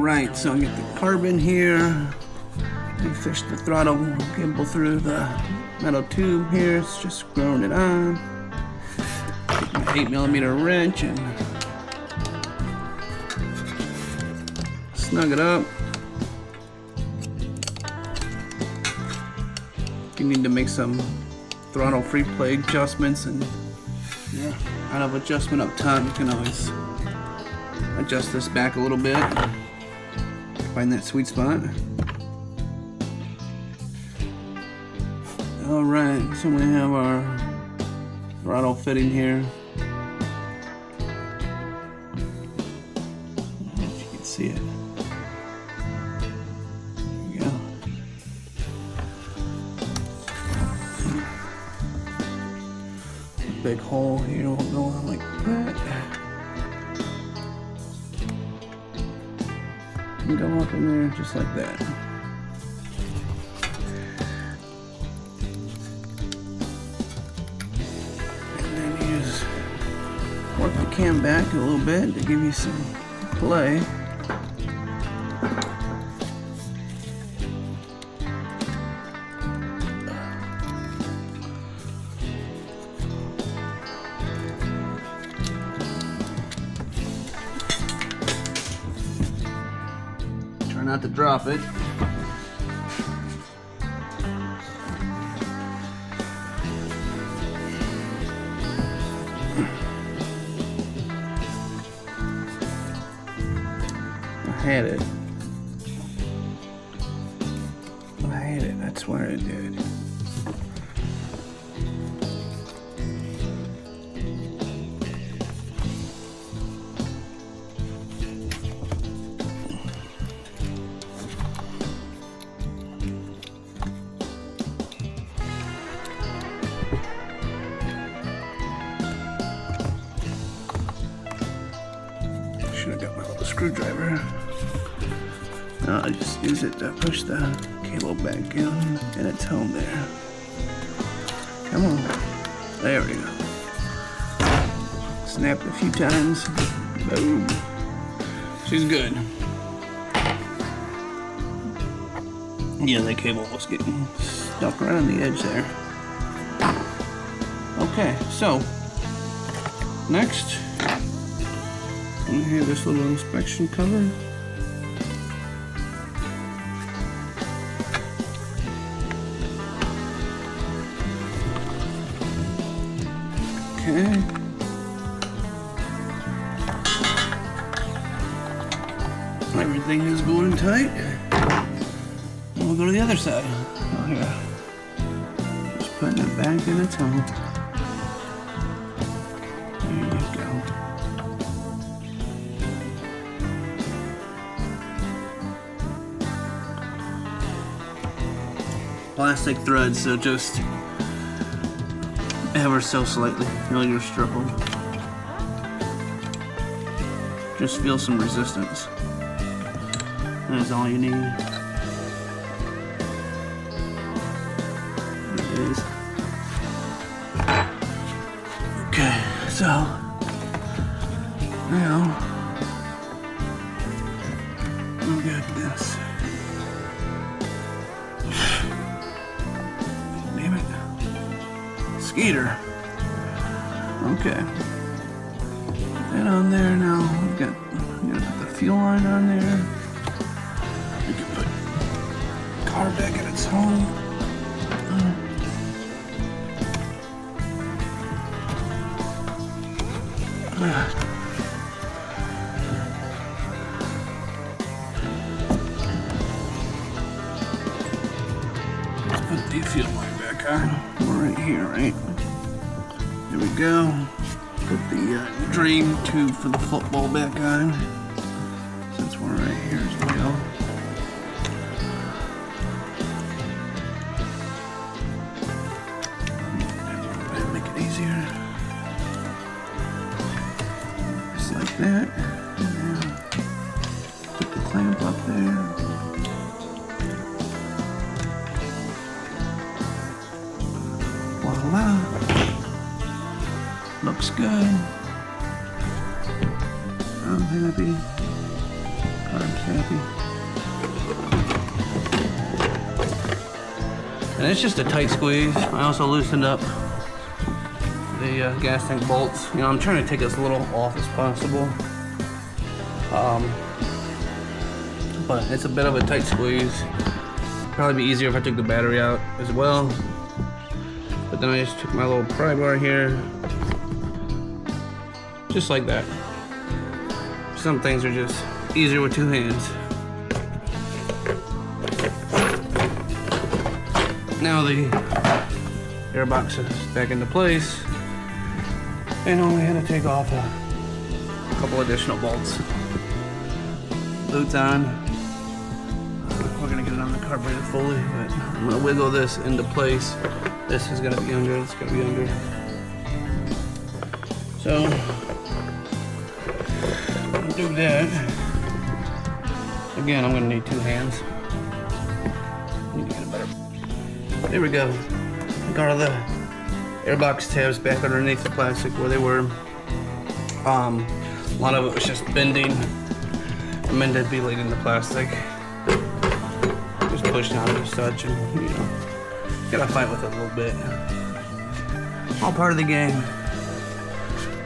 Alright, so I get the carb in here. We fish the throttle cable through the metal tube here. It's just screwing it on. Take my 8mm wrench and snug it up. You need to make some throttle free play adjustments, and out of adjustment up top, you can always adjust this back a little bit. Find that sweet spot. Alright, so we have our throttle fitting here. I don't know if you can see it. There we go. Big hole here will go on like that. And go up in there just like that. Work the cam back a little bit to give you some play. Try not to drop it. I had it, that's where it did. Should have got my little screwdriver. No, I just use it to push the cable back in, and it's home there. Come on. There we go. Snapped a few times. Boom. She's good. Yeah, the cable was getting stuck right on the edge there. Okay, so next, I'm gonna have this little inspection cover. Okay. Everything is going tight. And we'll go to the other side. Oh, here. Just putting it back in its home. There you go. Plastic threads, so just ever so slightly feel your struggle. Just feel some resistance. That's all you need. There it is. Okay, so now we got this. Damn it. Skeeter. Okay. Put that on there now. I'm gonna put the fuel line on there. We can put Carb back at its home. Let's put the fuel line back on. We're right here, right? There we go. Put the drain tube for the football back on. Since we're right here as well. Make it easier. Just like that. And put the clamp up there. Voila. Looks good. I'm happy. Carb's happy. And it's just a tight squeeze. I also loosened up the gas tank bolts. You know, I'm trying to take as little off as possible. But it's a bit of a tight squeeze. Probably be easier if I took the battery out as well. But then I just took my little pry bar here. Just like that. Some things are just easier with two hands. Now the airbox is back into place. And I only had to take off a couple additional bolts. Boots on. We're gonna get it on the carburetor fully, but I'm gonna wiggle this into place. This is gonna be under, it's gonna be under. So, I'll do that. Again, I'm gonna need two hands. Need to get a better. There we go. Got all the airbox tabs back underneath the plastic where they were. A lot of it was just bending. I meant to be laid in the plastic. Just pushed on it as such, and you know, gotta fight with it a little bit. All part of the game.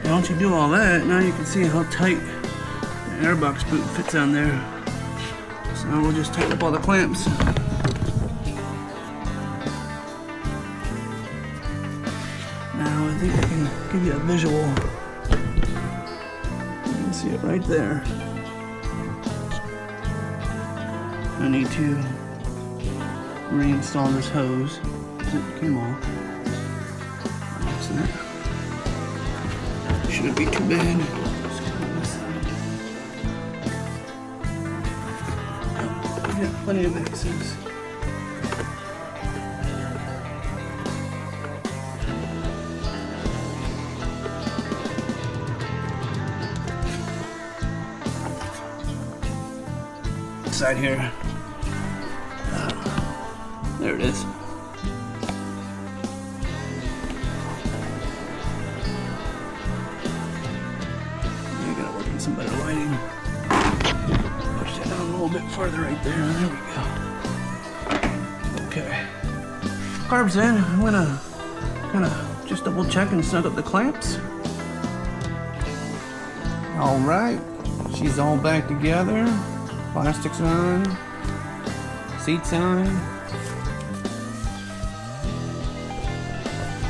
And once you do all that, now you can see how tight the airbox boot fits on there. So now we'll just tighten up all the clamps. Now I think I can give you a visual. You can see it right there. I need to reinstall this hose. It came off. Shouldn't be too bad. Oh, yeah, plenty of access. Side here. There it is. I gotta work on some better lighting. Push that down a little bit farther right there. There we go. Okay. Carb's in. I'm gonna kind of just double check and snug up the clamps. All right. She's all back together. Plastics on. Seats on.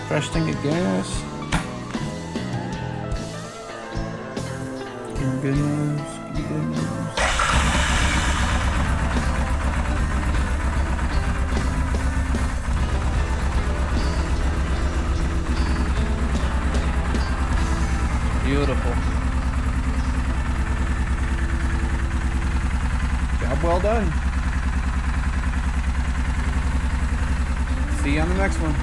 Fresh tank of gas. Give her good news. Give her good news. Beautiful. Job well done. See you on the next one.